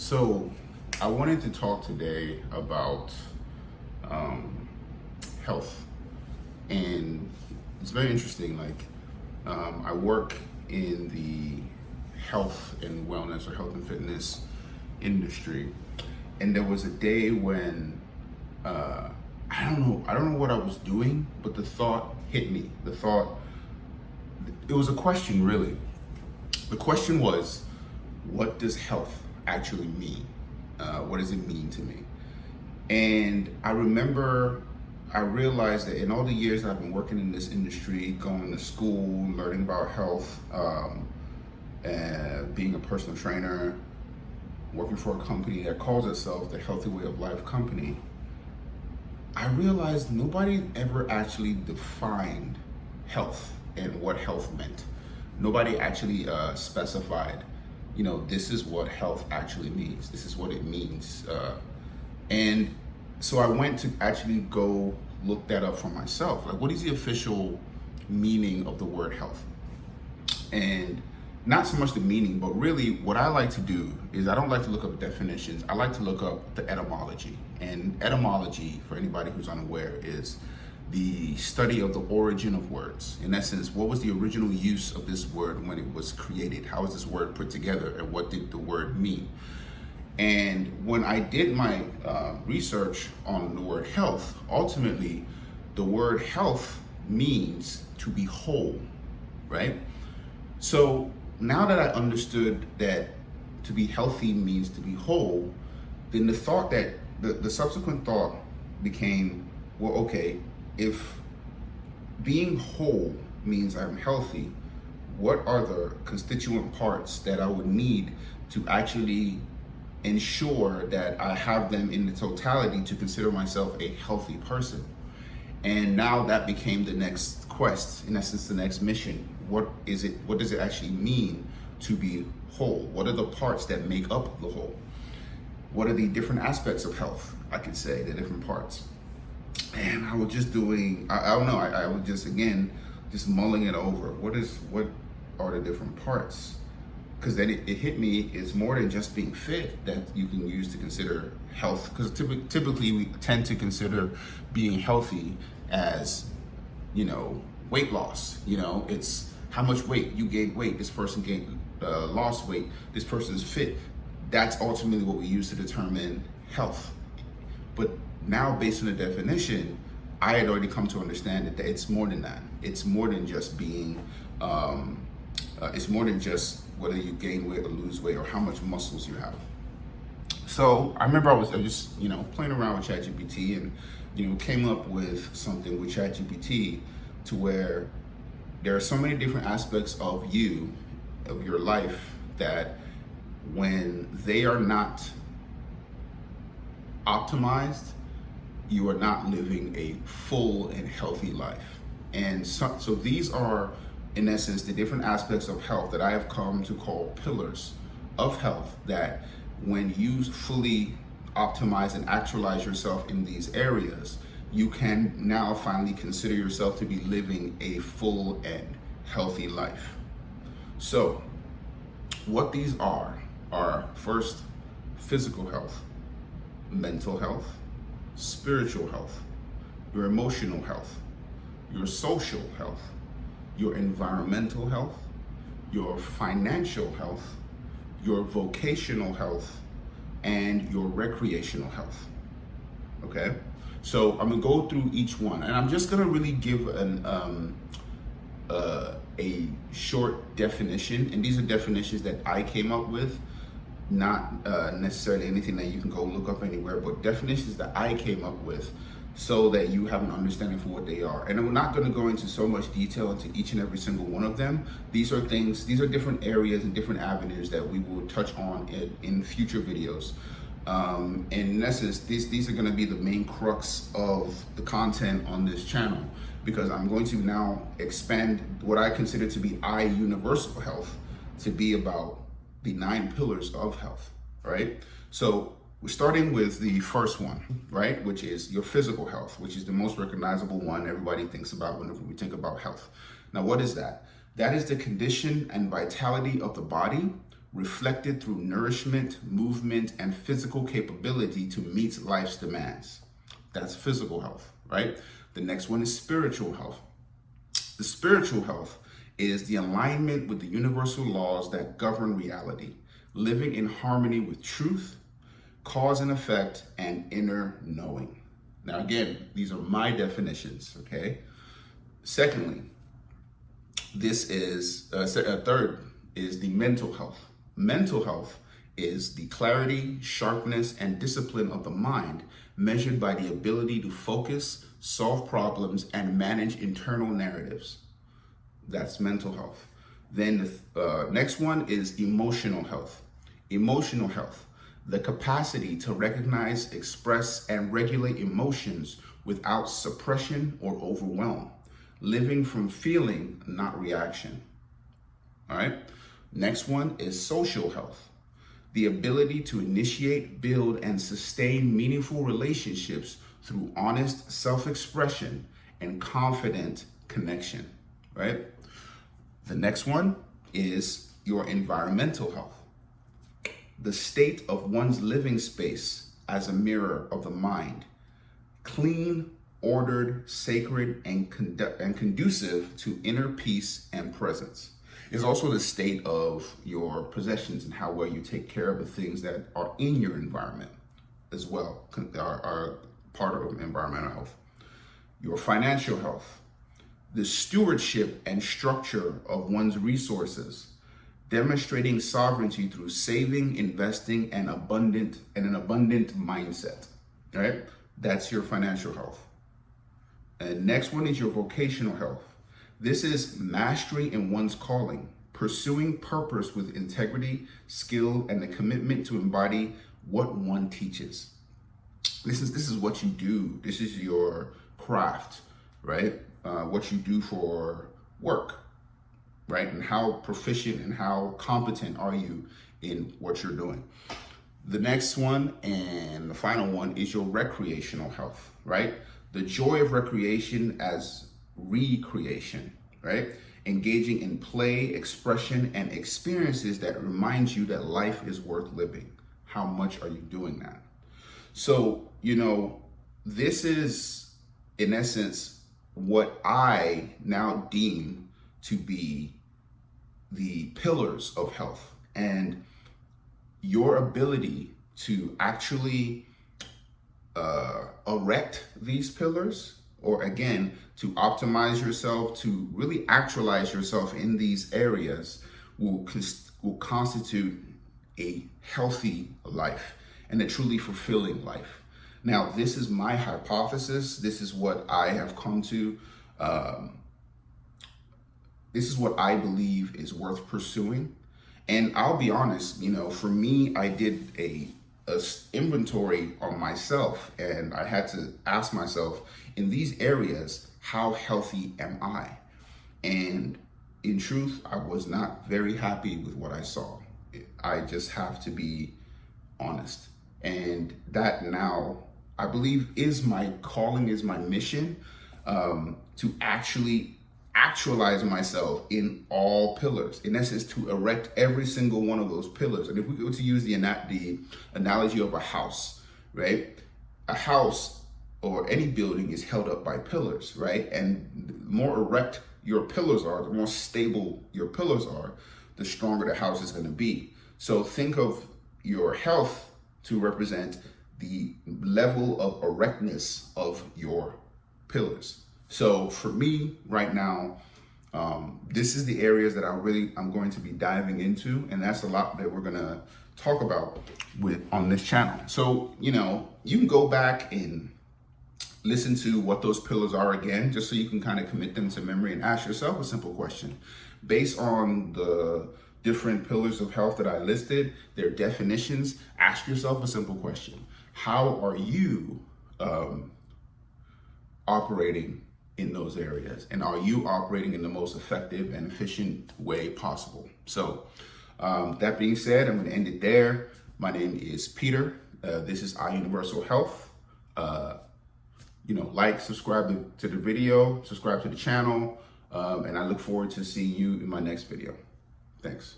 So, I wanted to talk today about um, health, and it's very interesting. I work in the health and wellness or health and fitness industry, and there was a day when uh, I don't know what I was doing, but the thought hit me. It was a question, really. The question was, what does health actually mean? What does it mean to me? And I realized that in all the years that I've been working in this industry, going to school, learning about health, and being a personal trainer, working for a company that calls itself the Healthy Way of Life company, I realized nobody ever actually defined health and what health meant. Nobody actually specified, this is what health actually means. This is what it means. And so I went to actually go look that up for myself. Like, what is the official meaning of the word health? And not so much the meaning, but really what I like to do is I don't like to look up definitions. I like to look up the etymology. And etymology, for anybody who's unaware, is the study of the origin of words. In essence, what was the original use of this word when it was created? How was this word put together, and what did the word mean? And when I did my research on the word health, ultimately, the word health means to be whole, right? So now that I understood that to be healthy means to be whole, then the subsequent thought became, well, okay, if being whole means I'm healthy, what are the constituent parts that I would need to actually ensure that I have them in the totality to consider myself a healthy person? And now that became the next quest, in essence, the next mission. What does it actually mean to be whole? What are the parts that make up the whole? What are the different aspects of health? I could say the different parts. And I was just doing, I don't know, I was just mulling it over. What are the different parts? Because then it hit me, it's more than just being fit that you can use to consider health. Because typically we tend to consider being healthy as, weight loss. It's how much weight you gained weight, this person lost weight, this person's fit. That's ultimately what we use to determine health. But now, based on the definition, I had already come to understand that it's more than that. It's more than just being, it's more than just whether you gain weight or lose weight or how much muscles you have. So I remember I was just, playing around with ChatGPT and, came up with something with ChatGPT to where there are so many different aspects of your life, that when they are not optimized, you are not living a full and healthy life. And so these are, in essence, the different aspects of health that I have come to call pillars of health, that when you fully optimize and actualize yourself in these areas, you can now finally consider yourself to be living a full and healthy life. So what these are first, physical health, mental health, spiritual health, your emotional health, your social health, your environmental health, your financial health, your vocational health, and your recreational health. Okay? So I'm gonna go through each one, and I'm just gonna really give a short definition, and these are definitions that I came up with, not necessarily anything that you can go look up anywhere, but definitions that I came up with so that you have an understanding for what they are. And I'm not going to go into so much detail into each and every single one of them. These are different areas and different avenues that we will touch on in future videos. And in essence, these are going to be the main crux of the content on this channel, because I'm going to now expand what I consider to be universal health to be about the 9 pillars of health, right? So we're starting with the first one, right? Which is your physical health, which is the most recognizable one everybody thinks about whenever we think about health. Now, what is that? That is the condition and vitality of the body reflected through nourishment, movement, and physical capability to meet life's demands. That's physical health, right? The next one is spiritual health. The spiritual health is the alignment with the universal laws that govern reality, living in harmony with truth, cause and effect, and inner knowing. Now, again, these are my definitions, okay? Secondly, third is the mental health. Mental health is the clarity, sharpness, and discipline of the mind measured by the ability to focus, solve problems, and manage internal narratives. That's mental health. Then the next one is emotional health. Emotional health, the capacity to recognize, express, and regulate emotions without suppression or overwhelm. Living from feeling, not reaction. All right. Next one is social health, the ability to initiate, build, and sustain meaningful relationships through honest self-expression and confident connection, right? The next one is your environmental health, the state of one's living space as a mirror of the mind, clean, ordered, sacred, and conducive to inner peace and presence. It's also the state of your possessions and how well you take care of the things that are in your environment as well, are part of environmental health. Your financial health, the stewardship and structure of one's resources, demonstrating sovereignty through saving, investing, and an abundant mindset. All right, that's your financial health. And next one is your vocational health. This is mastery in one's calling, pursuing purpose with integrity, skill, and the commitment to embody what one teaches. This is what you do. This is your craft, right? What you do for work, right? And how proficient and how competent are you in what you're doing? The next one and the final one is your recreational health, right? The joy of recreation as recreation, right? Engaging in play, expression, and experiences that remind you that life is worth living. How much are you doing that? So, this is, in essence, what I now deem to be the pillars of health, and your ability to actually erect these pillars, or again, to optimize yourself, to really actualize yourself in these areas will constitute a healthy life and a truly fulfilling life. Now, this is my hypothesis. This is what I have come to. This is what I believe is worth pursuing. And I'll be honest, for me, I did a inventory on myself, and I had to ask myself, in these areas, how healthy am I? And in truth, I was not very happy with what I saw. I just have to be honest. And that now, I believe, is my calling, is my mission, to actually actualize myself in all pillars. In essence, to erect every single one of those pillars. And if we go to use the analogy of a house, right? A house or any building is held up by pillars, right? And the more erect your pillars are, the more stable your pillars are, the stronger the house is going to be. So think of your health to represent the level of erectness of your pillars. So for me right now, this is the areas that I'm going to be diving into, and that's a lot that we're gonna talk about on this channel. So, you can go back and listen to what those pillars are again, just so you can kind of commit them to memory and ask yourself a simple question. Based on the different pillars of health that I listed, their definitions, ask yourself a simple question. How are you operating in those areas? And are you operating in the most effective and efficient way possible? So that being said, I'm going to end it there. My name is Peter. This is iUniversal Health. Like, subscribe to the video, subscribe to the channel, and I look forward to seeing you in my next video. Thanks.